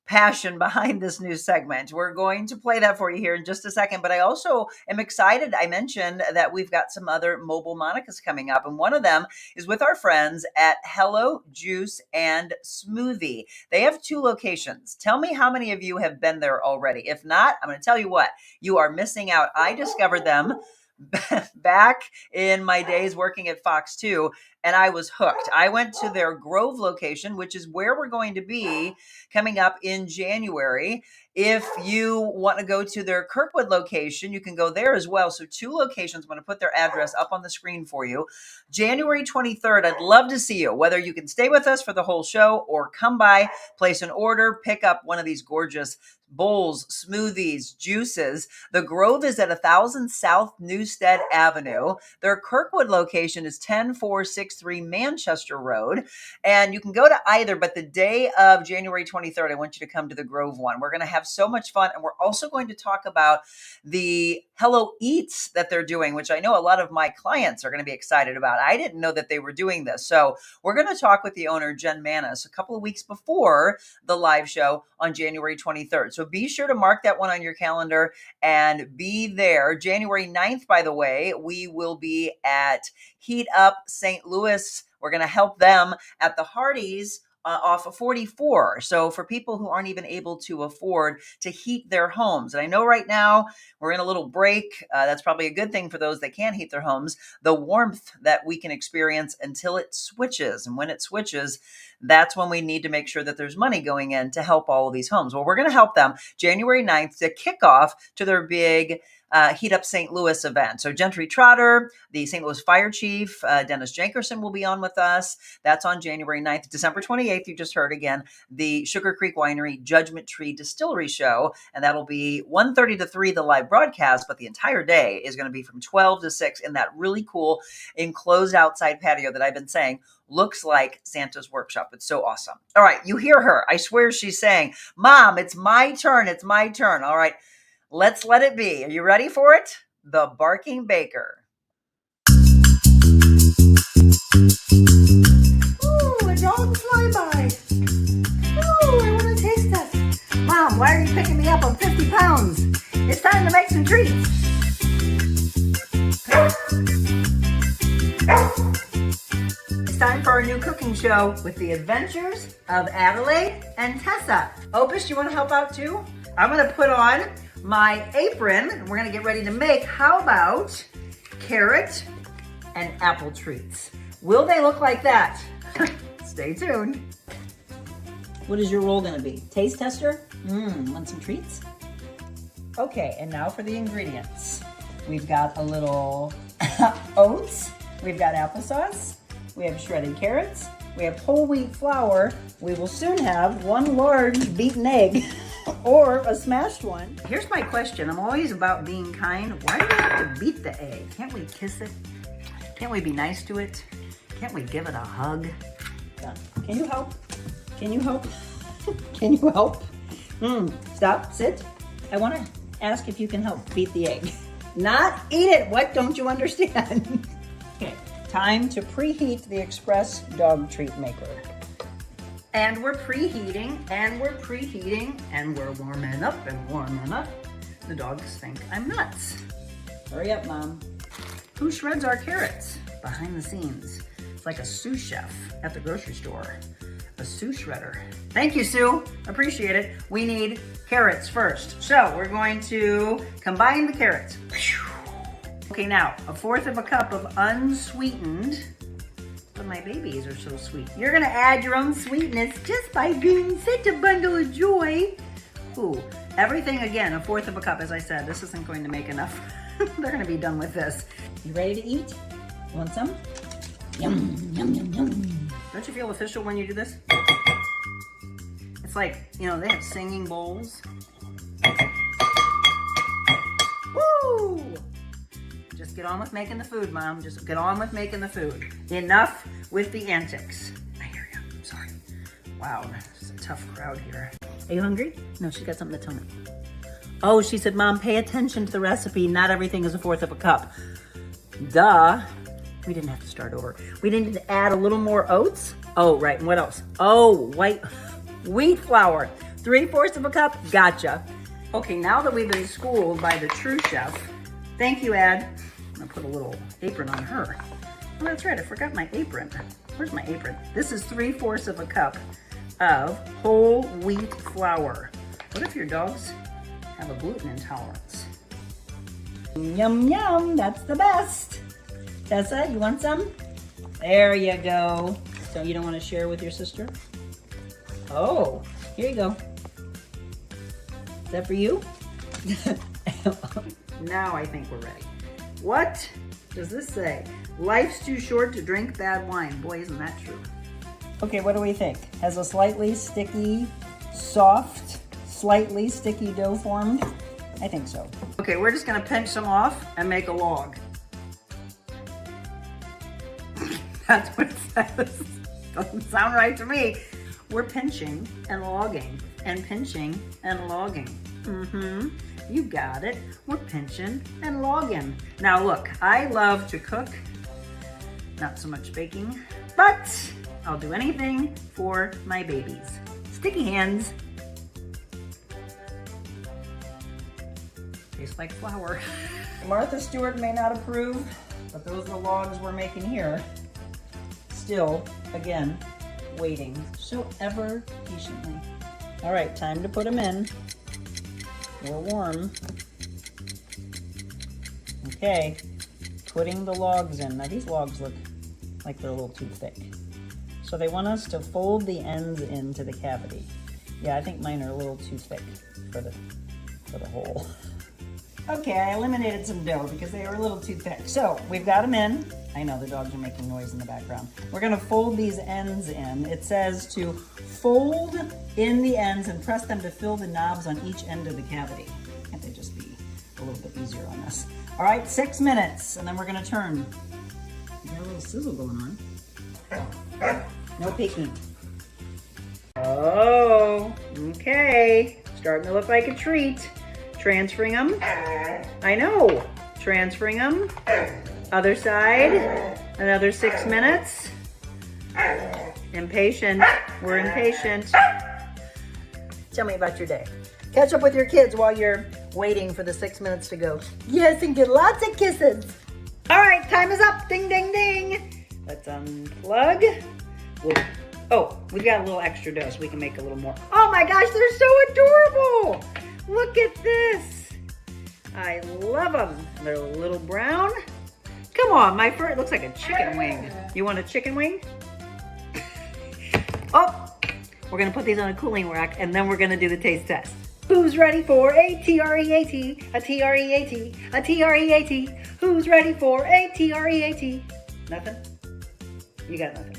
passion behind this new segment. We're going to play that for you here in just a second, but I also am excited. I mentioned that we've got some other mobile Monicas coming up, and one of them is with our friends at Hello Juice and Smoothie. They have 2 locations. Tell me how many of you have been there already. If not, I'm going to tell you what, you are missing out. I discovered them back in my days working at Fox 2, and I was hooked. I went to their Grove location, which is where we're going to be coming up in January. If you want to go to their Kirkwood location, you can go there as well. So 2 locations. I'm going to put their address up on the screen for you. January 23rd, I'd love to see you, whether you can stay with us for the whole show or come by, place an order, pick up one of these gorgeous bowls, smoothies, juices. The Grove is at 1000 South Newstead Avenue. Their Kirkwood location is 10463 Manchester Road. And you can go to either, but the day of January 23rd, I want you to come to the Grove one. We're going to have so much fun. And we're also going to talk about the Hello Eats that they're doing, which I know a lot of my clients are going to be excited about. I didn't know that they were doing this. So we're going to talk with the owner, Jen Manis, a couple of weeks before the live show on January 23rd. So be sure to mark that one on your calendar and be there. January 9th, by the way, we will be at Heat Up St. Louis. We're going to help them at the Hardee's off of 44. So for people who aren't even able to afford to heat their homes, and I know right now we're in a little break. That's probably a good thing for those that can't heat their homes. The warmth that we can experience until it switches. And when it switches, that's when we need to make sure that there's money going in to help all of these homes. Well, we're going to help them January 9th to kick off to their big Heat Up St. Louis event. So Gentry Trotter, the St. Louis Fire Chief, Dennis Jankerson will be on with us. That's on January 9th. December 28th, you just heard again, the Sugar Creek Winery Judgment Tree Distillery Show. And that'll be 1:30 to 3, the live broadcast, but the entire day is going to be from 12 to 6 in that really cool enclosed outside patio that I've been saying looks like Santa's workshop. It's so awesome. All right, you hear her. I swear she's saying, Mom, it's my turn. It's my turn. All right. Let's let it be. Are you ready for it? The Barking Baker. Ooh, a dog flyby. Ooh, I want to taste this. Mom, why are you picking me up? I'm 50 pounds. It's time to make some treats. It's time for our new cooking show with the adventures of Adelaide and Tessa. Opus, you want to help out too? I'm going to put on my apron, and we're going to get ready to make, how about carrot and apple treats? Will they look like that? Stay tuned. What is your role going to be? Taste tester? Want some treats? Okay, and now for the ingredients. We've got a little oats, we've got applesauce, we have shredded carrots, we have whole wheat flour, we will soon have 1 large beaten egg. Or a smashed one. Here's my question. I'm always about being kind. Why do we have to beat the egg? Can't we kiss it? Can't we be nice to it? Can't we give it a hug? Can you help? Can you help? Can you help? Stop, sit. I want to ask if you can help beat the egg. Not eat it. What don't you understand? Okay, time to preheat the express dog treat maker. And we're preheating, and we're preheating, and we're warming up and warming up. The dogs think I'm nuts. Hurry up, Mom. Who shreds our carrots? Behind the scenes. It's like a sous chef at the grocery store. A sous shredder. Thank you, Sue. Appreciate it. We need carrots first. So we're going to combine the carrots. Okay, now, 1/4 cup of unsweetened. But my babies are so sweet. You're gonna add your own sweetness just by being such a bundle of joy. Ooh, everything again, 1/4 cup, as I said. This isn't going to make enough. They're gonna be done with this. You ready to eat? You want some? Yum, yum, yum, yum. Don't you feel official when you do this? It's like, you know, they have singing bowls. Woo! Just get on with making the food, Mom. Just get on with making the food. Enough with the antics. I hear you. I'm sorry. Wow, it's a tough crowd here. Are you hungry? No, she's got something to tell me. Oh, she said, Mom, pay attention to the recipe. Not everything is 1/4 of a cup. Duh. We didn't have to start over. We didn't add a little more oats. Oh, right. And what else? Oh, wheat flour. 3/4 of a cup. Gotcha. Okay, now that we've been schooled by the true chef, thank you, Ed. I'm gonna put a little apron on her. Oh, that's right. I forgot my apron. Where's my apron? This is 3/4 of a cup of whole wheat flour. What if your dogs have a gluten intolerance? Yum, yum. That's the best. Tessa, you want some? There you go. So you don't want to share with your sister? Oh, here you go. Is that for you? Now I think we're ready. What does this say? Life's too short to drink bad wine. Boy, isn't that true. Okay, what do we think? Has a slightly sticky, soft, slightly sticky dough formed? I think so. Okay, we're just gonna pinch some off and make a log. That's what it says. Doesn't sound right to me. We're pinching and logging and pinching and logging. You got it. We're pinching and logging. Now look, I love to cook, not so much baking, but I'll do anything for my babies. Sticky hands. Tastes like flour. Martha Stewart may not approve, but those are the logs we're making here. Still, again, waiting so ever patiently. All right, time to put them in. We're warm. Okay, putting the logs in. Now these logs look like they're a little too thick. So they want us to fold the ends into the cavity. Yeah, I think mine are a little too thick for the hole. Okay, I eliminated some dough because they were a little too thick. So we've got them in. I know the dogs are making noise in the background. We're gonna fold these ends in. It says to fold in the ends and press them to fill the knobs on each end of the cavity. Can't they just be a little bit easier on this? All right, 6 minutes, and then we're gonna turn. We got a little sizzle going on. No peeking. Oh, okay. Starting to look like a treat. Transferring them. I know. Transferring them. Other side. Another 6 minutes. Impatient. We're impatient. Tell me about your day. Catch up with your kids while you're waiting for the 6 minutes to go. Yes, and get lots of kisses. All right, time is up. Ding, ding, ding. Let's unplug. Oh, we've got a little extra dough so we can make a little more. Oh my gosh, they're so adorable. Look at this. I love them. They're a little brown. Come on, my fur, it looks like a chicken wing. You want a chicken wing? Oh, we're gonna put these on a cooling rack and then we're gonna do the taste test. Who's ready for a T-R-E-A-T, a T-R-E-A-T, a T-R-E-A-T? Who's ready for a T-R-E-A-T? Nothing? You got nothing.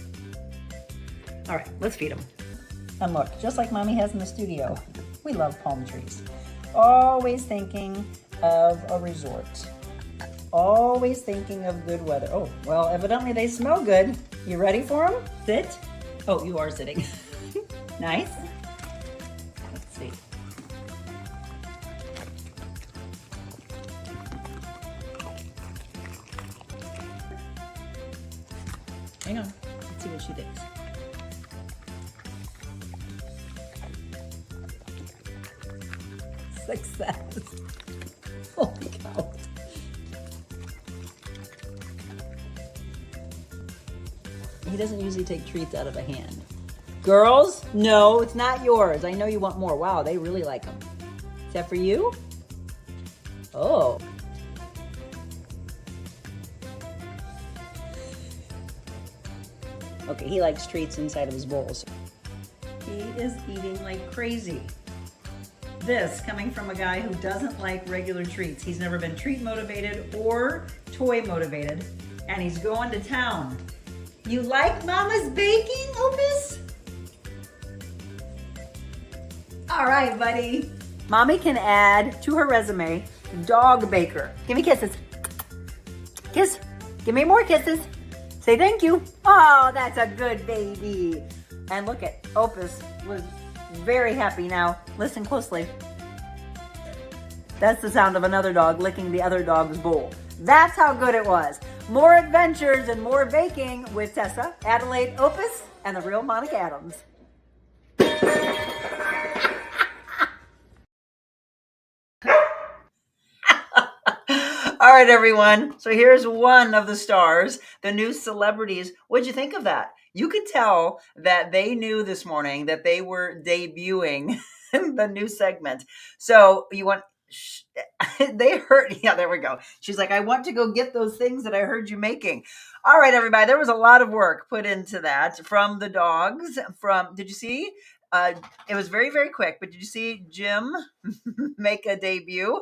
All right, let's feed them. And look, just like Mommy has in the studio, we love palm trees. Always thinking of a resort. Always thinking of good weather. Oh, well, evidently they smell good. You ready for them? Sit. Oh, you are sitting. Nice. Let's see. Hang on. Let's see what she thinks. Success. Holy cow. He doesn't usually take treats out of a hand. Girls, no, it's not yours. I know you want more. Wow, they really like them. Is that for you? Oh. Okay, he likes treats inside of his bowls. He is eating like crazy. This coming from a guy who doesn't like regular treats. He's never been treat motivated or toy motivated, and he's going to town. You like Mama's baking, Opus? All right, buddy. Mommy can add to her resume, dog baker. Give me kisses. Kiss. Give me more kisses. Say thank you. Oh, that's a good baby. And look at Opus was very happy. Now, listen closely. That's the sound of another dog licking the other dog's bowl. That's how good it was. More adventures and more baking with Tessa, Adelaide, Opus, and the real Monica Adams. All right, everyone. So here's one of the stars, the new celebrities. What'd you think of that? You could tell that they knew this morning that they were debuting the new segment. So you want, they heard, yeah, there we go. She's like, I want to go get those things that I heard you making. All right, everybody. There was a lot of work put into that from the dogs. Did you see? It was very, very quick, but did you see Jim make a debut?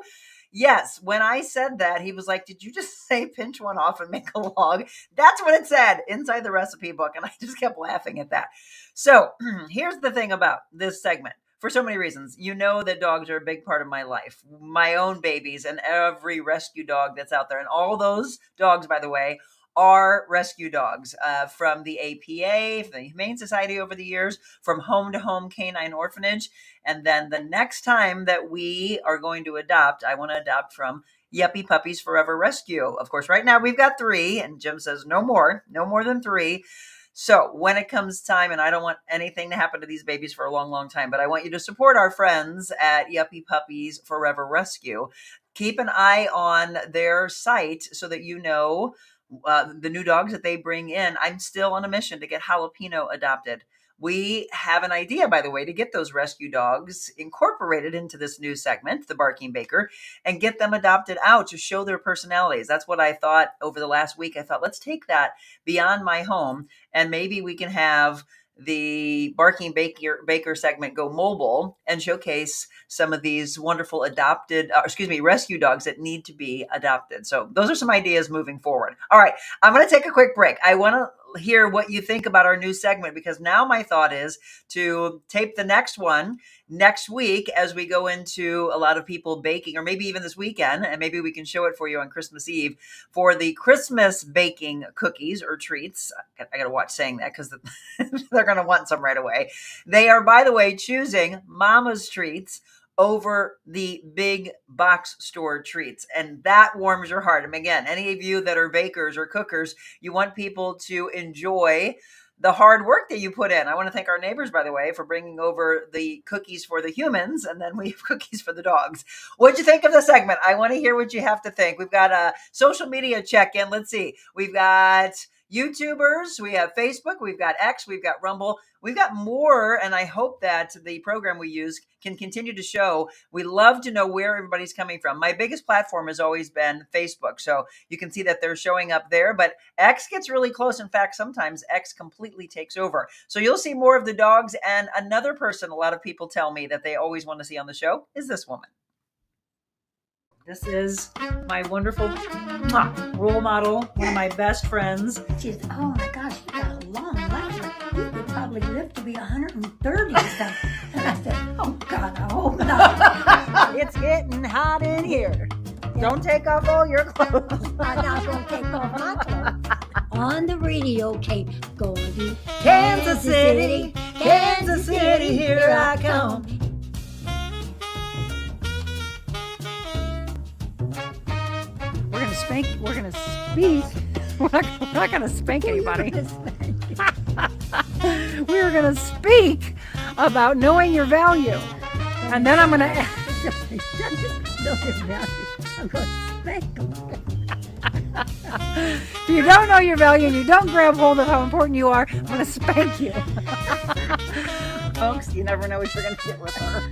Yes, when I said that, he was like, did you just say pinch one off and make a log? That's what it said inside the recipe book. And I just kept laughing at that. So here's the thing about this segment. For so many reasons, you know that dogs are a big part of my life, my own babies and every rescue dog that's out there. And all those dogs, by the way, are rescue dogs from the APA, from the Humane Society over the years, from Home to Home Canine Orphanage. And then the next time that we are going to adopt, I want to adopt from Yuppie Puppies Forever Rescue. Of course, right now we've got 3, and Jim says no more than 3. So when it comes time, and I don't want anything to happen to these babies for a long, long time, but I want you to support our friends at Yuppie Puppies Forever Rescue. Keep an eye on their site so that you know the new dogs that they bring in. I'm still on a mission to get Jalapeno adopted. We have an idea, by the way, to get those rescue dogs incorporated into this new segment, the Barking Baker, and get them adopted out to show their personalities. That's what I thought over the last week. I thought, let's take that beyond my home, and maybe we can have the Barking Baker segment go mobile and showcase some of these wonderful rescue dogs that need to be adopted. So those are some ideas moving forward. All right, I'm going to take a quick break. I want to hear what you think about our new segment, because now my thought is to tape the next one next week as we go into a lot of people baking, or maybe even this weekend, and maybe we can show it for you on Christmas Eve for the Christmas baking cookies or treats. I got to watch saying that because they're going to want some right away. They are, by the way, choosing Mama's Treats over the big box store treats. And that warms your heart. And again, any of you that are bakers or cookers, you want people to enjoy the hard work that you put in. I want to thank our neighbors, by the way, for bringing over the cookies for the humans, and then we have cookies for the dogs. What'd you think of the segment? I want to hear what you have to think. We've got a social media check-in. Let's see. We've got YouTubers, we have Facebook, we've got X, we've got Rumble, we've got more, and I hope that the program we use can continue to show. We love to know where everybody's coming from. My biggest platform has always been Facebook, so you can see that they're showing up there, but X gets really close. In fact, sometimes X completely takes over. So you'll see more of the dogs, and another person a lot of people tell me that they always want to see on the show is this woman. This is my wonderful role model, one of my best friends. She's, oh my gosh, you got a long life. Like, you could probably live to be 130 or something. And I said, oh God, I hope not. It's getting hot in here. Don't take off all your clothes. I'm not going to take off my clothes. On the radio tape, going to Kansas City, Kansas City, here I come. We're gonna speak. We're not gonna spank anybody. We're gonna speak about knowing your value, and then I'm gonna know your value. I'm going to spank them. if you don't know your value and you don't grab hold of how important you are, I'm gonna spank you. Folks, you never know what you're gonna get with her.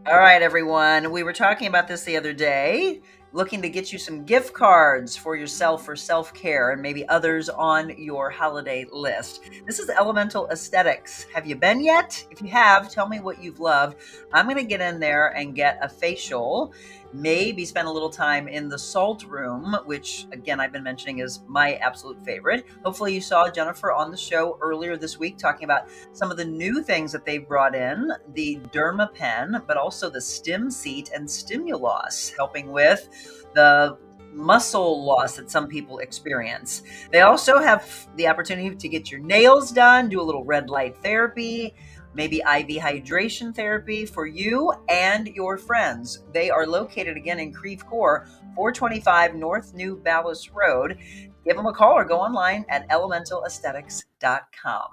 All right, everyone. We were talking about this the other day, looking to get you some gift cards for yourself for self-care and maybe others on your holiday list. This is Elemental Aesthetics. Have you been yet? If you have, tell me what you've loved. I'm going to get in there and get a facial, maybe spend a little time in the salt room, which again, I've been mentioning is my absolute favorite. Hopefully you saw Jennifer on the show earlier this week talking about some of the new things that they've brought in, the DermaPen, but also the Stim Seat and Stimulus, helping with the muscle loss that some people experience. They also have the opportunity to get your nails done, do a little red light therapy, maybe IV hydration therapy for you and your friends. They are located again in Creve Coeur, 425 North New Ballas Road. Give them a call or go online at elementalaesthetics.com.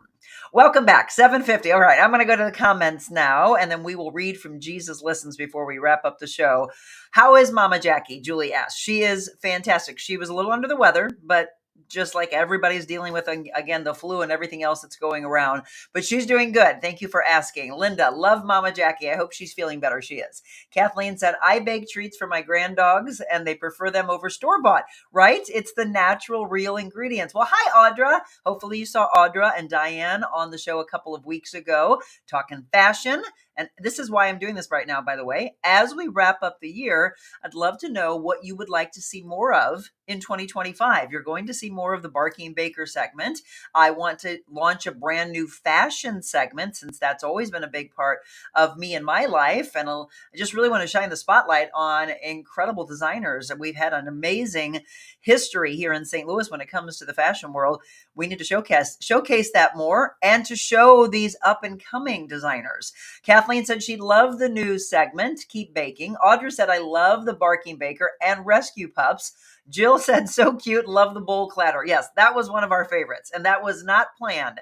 Welcome back, 7:50. All right, I'm going to go to the comments now, and then we will read from Jesus Listens before we wrap up the show. How is Mama Jackie? Julie asked. She is fantastic. She was a little under the weather, but just like everybody's dealing with, again, the flu and everything else that's going around. But she's doing good. Thank you for asking. Linda, love Mama Jackie. I hope she's feeling better. She is. Kathleen said, I bake treats for my grand dogs, and they prefer them over store-bought, right? It's the natural, real ingredients. Well, hi, Audra. Hopefully you saw Audra and Diane on the show a couple of weeks ago, talking fashion. And this is why I'm doing this right now, by the way. As we wrap up the year, I'd love to know what you would like to see more of in 2025. You're going to see more of the Barking Baker segment. I want to launch a brand new fashion segment, since that's always been a big part of me and my life. And I just really want to shine the spotlight on incredible designers. And we've had an amazing history here in St. Louis when it comes to the fashion world. We need to showcase that more, and to show these up and coming designers. Kathleen said she loved the news segment, Keep Baking. Audra said, I love the Barking Baker and Rescue Pups. Jill said, so cute, love the bowl clatter. Yes, that was one of our favorites, and that was not planned.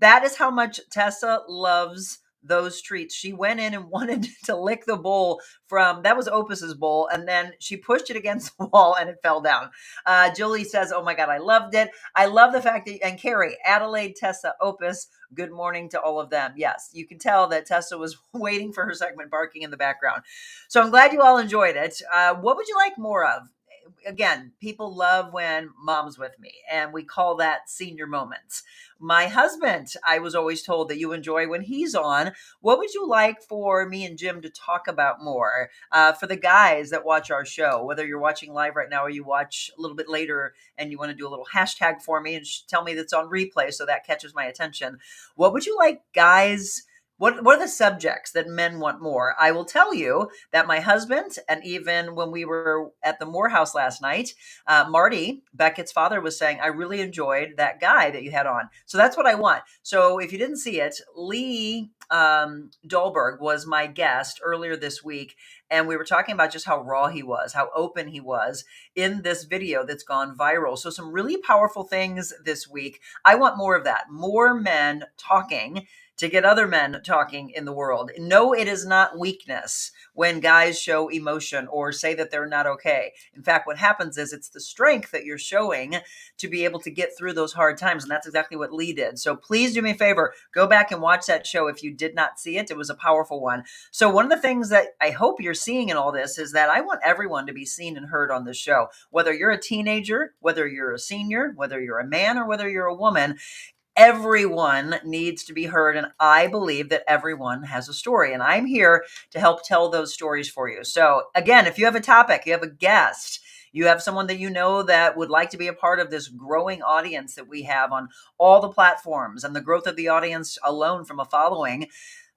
That is how much Tessa loves those treats. She went in and wanted to lick the bowl that was Opus's bowl, and then she pushed it against the wall and it fell down. Julie says, oh my God, I loved it. I love the fact that, and Carrie, Adelaide, Tessa, Opus, good morning to all of them. Yes, you can tell that Tessa was waiting for her segment, barking in the background. So I'm glad you all enjoyed it. What would you like more of? Again, people love when Mom's with me, and we call that senior moments. My husband, I was always told that you enjoy when he's on. What would you like for me and Jim to talk about more? For the guys that watch our show, whether you're watching live right now or you watch a little bit later and you want to do a little hashtag for me and tell me that's on replay so that catches my attention. What would you like, guys? What are the subjects that men want more? I will tell you that my husband, and even when we were at the Moore house last night, Marty, Beckett's father, was saying, I really enjoyed that guy that you had on. So that's what I want. So if you didn't see it, Lee Dolberg was my guest earlier this week. And we were talking about just how raw he was, how open he was in this video that's gone viral. So some really powerful things this week. I want more of that, more men talking to get other men talking in the world. No, it is not weakness when guys show emotion or say that they're not okay. In fact, what happens is it's the strength that you're showing to be able to get through those hard times. And that's exactly what Lee did. So please do me a favor, go back and watch that show if you did not see it. It was a powerful one. So one of the things that I hope you're seeing in all this is that I want everyone to be seen and heard on this show. Whether you're a teenager, whether you're a senior, whether you're a man, or whether you're a woman, everyone needs to be heard. And I believe that everyone has a story, and I'm here to help tell those stories for you. So again, if you have a topic, you have a guest, you have someone that you know that would like to be a part of this growing audience that we have on all the platforms, and the growth of the audience alone from a following,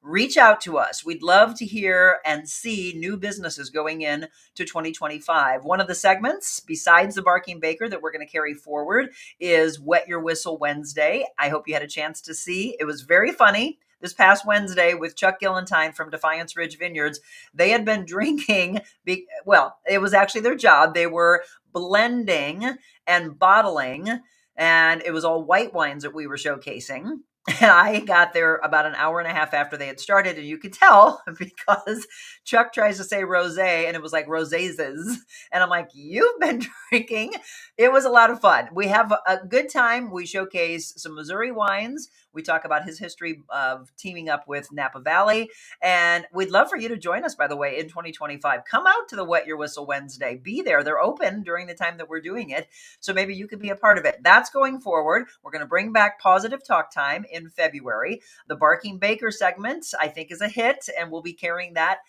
reach out to us. We'd love to hear and see new businesses going in to 2025. One of the segments, besides the Barking Baker, that we're going to carry forward is Wet Your Whistle Wednesday. I hope you had a chance to see. It was very funny. This past Wednesday with Chuck Gillentine from Defiance Ridge Vineyards, they had been drinking. Well, it was actually their job. They were blending and bottling, and it was all white wines that we were showcasing. And I got there about an hour and a half after they had started. And you could tell because Chuck tries to say rosé and it was like rosés. And I'm like, you've been drinking. It was a lot of fun. We have a good time. We showcase some Missouri wines. We talk about his history of teaming up with Napa Valley. And we'd love for you to join us, by the way, in 2025. Come out to the Wet Your Whistle Wednesday. Be there. They're open during the time that we're doing it. So maybe you could be a part of it. That's going forward. We're going to bring back Positive Talk Time in February. The Barking Baker segment, I think, is a hit, and we'll be carrying that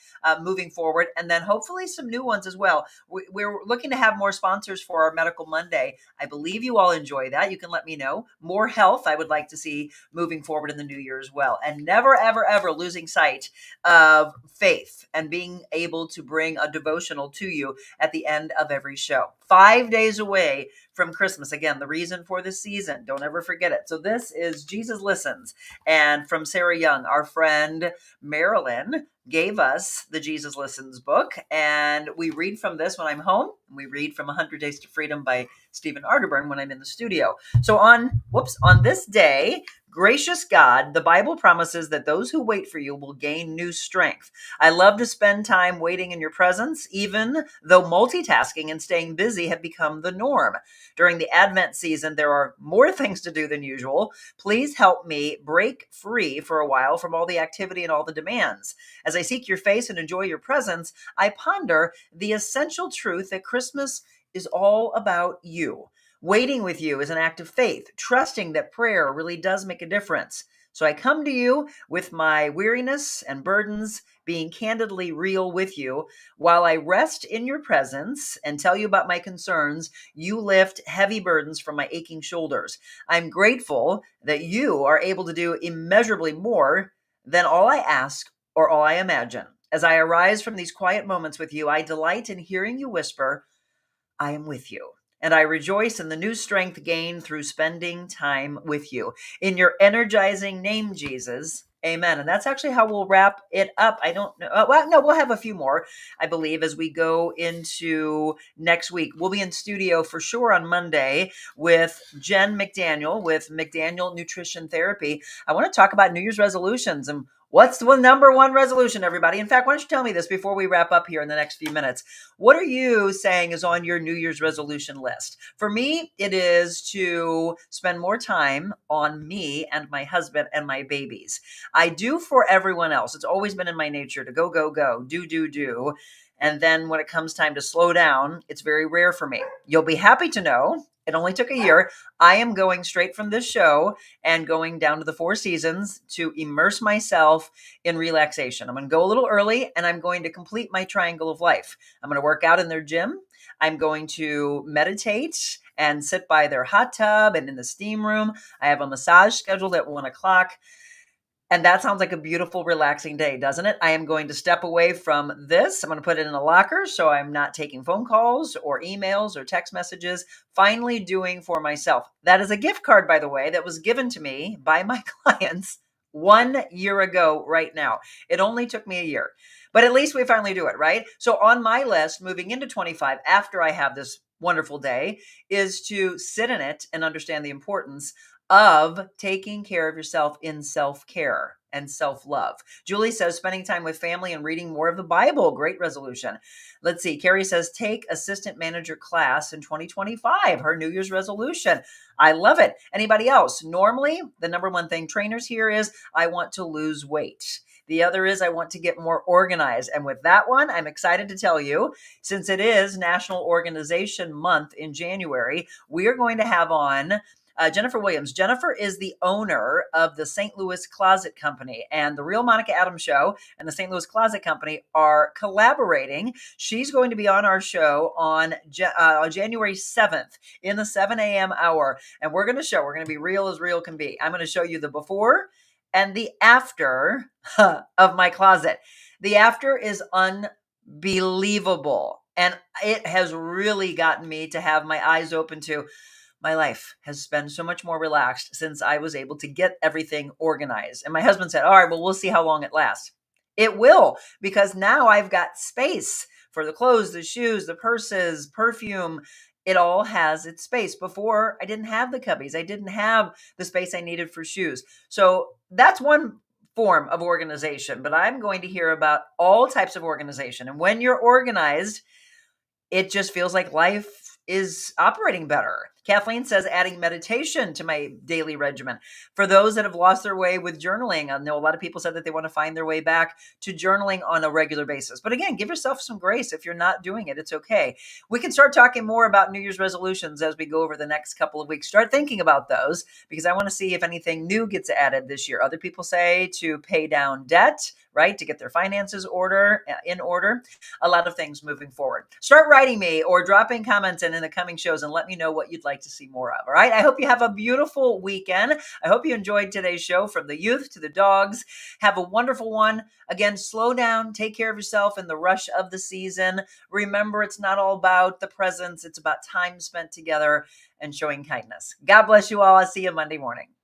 moving forward. And then hopefully some new ones as well. We're looking to have more sponsors for our Medical Monday. I believe you all enjoy that. You can let me know. More health. I would like to see moving forward in the new year as well. And never, ever, ever losing sight of faith and being able to bring a devotional to you at the end of every show. 5 days away from Christmas. Again, the reason for this season. Don't ever forget it. So this is Jesus Listens. And from Sarah Young, our friend Marilyn gave us the Jesus Listens book. And we read from this when I'm home. We read from 100 Days to Freedom by Stephen Arterburn when I'm in the studio. So on this day, gracious God, the Bible promises that those who wait for you will gain new strength. I love to spend time waiting in your presence, even though multitasking and staying busy have become the norm. During the Advent season, there are more things to do than usual. Please help me break free for a while from all the activity and all the demands. As I seek your face and enjoy your presence, I ponder the essential truth that Christmas is all about you. Waiting with you is an act of faith, trusting that prayer really does make a difference. So I come to you with my weariness and burdens, being candidly real with you. While I rest in your presence and tell you about my concerns, you lift heavy burdens from my aching shoulders. I'm grateful that you are able to do immeasurably more than all I ask or all I imagine. As I arise from these quiet moments with you, I delight in hearing you whisper, I am with you. And I rejoice in the new strength gained through spending time with you. In your energizing name, Jesus, amen. And that's actually how we'll wrap it up. I don't know. Well, no, we'll have a few more, I believe, as we go into next week. We'll be in studio for sure on Monday with Jen McDaniel with McDaniel Nutrition Therapy. I want to talk about New Year's resolutions and what's the number one resolution, everybody? In fact, why don't you tell me this before we wrap up here in the next few minutes? What are you saying is on your New Year's resolution list? For me, it is to spend more time on me and my husband and my babies. I do for everyone else. It's always been in my nature to go, go, go, do. And then when it comes time to slow down, it's very rare for me. You'll be happy to know it only took a year. I am going straight from this show and going down to the Four Seasons to immerse myself in relaxation. I'm going to go a little early and I'm going to complete my triangle of life. I'm going to work out in their gym. I'm going to meditate and sit by their hot tub and in the steam room. I have a massage scheduled at 1:00. And that sounds like a beautiful, relaxing day, doesn't it? I am going to step away from this. I'm going to put it in a locker so I'm not taking phone calls or emails or text messages. Finally doing for myself. That is a gift card, by the way, that was given to me by my clients 1 year ago right now. It only took me a year, but at least we finally do it, right? So on my list, moving into 25, after I have this wonderful day, is to sit in it and understand the importance of taking care of yourself in self-care and self-love. Julie says spending time with family and reading more of the Bible. Great resolution. Let's see. Carrie says take assistant manager class in 2025. Her New Year's resolution. I love it. Anybody else? Normally, the number one thing trainers hear is I want to lose weight. The other is I want to get more organized. And with that one, I'm excited to tell you, since it is National Organization Month in January, we are going to have on Jennifer Williams. Jennifer is the owner of the St. Louis Closet Company, and the Real Monica Adams Show and the St. Louis Closet Company are collaborating. She's going to be on our show on January 7th in the 7 a.m. hour, and we're going to be real as real can be. I'm going to show you the before and the after of my closet. The after is unbelievable, and it has really gotten me to have my eyes open to my life has been so much more relaxed since I was able to get everything organized. And my husband said, all right, well, we'll see how long it lasts. It will, because now I've got space for the clothes, the shoes, the purses, perfume. It all has its space. Before, I didn't have the cubbies. I didn't have the space I needed for shoes. So that's one form of organization, but I'm going to hear about all types of organization. And when you're organized, it just feels like life is operating better. Kathleen says adding meditation to my daily regimen. For those that have lost their way with journaling, I know a lot of people said that they want to find their way back to journaling on a regular basis. But again, give yourself some grace. If you're not doing it, it's okay. We can start talking more about New Year's resolutions as we go over the next couple of weeks. Start thinking about those because I want to see if anything new gets added this year. Other people say to pay down debt, right? To get their finances in order. A lot of things moving forward. Start writing me or dropping comments in the coming shows and let me know what you'd like to see more of. All right. I hope you have a beautiful weekend. I hope you enjoyed today's show, from the youth to the dogs. Have a wonderful one. Again, slow down, take care of yourself in the rush of the season. Remember, it's not all about the presents. It's about time spent together and showing kindness. God bless you all. I'll see you Monday morning.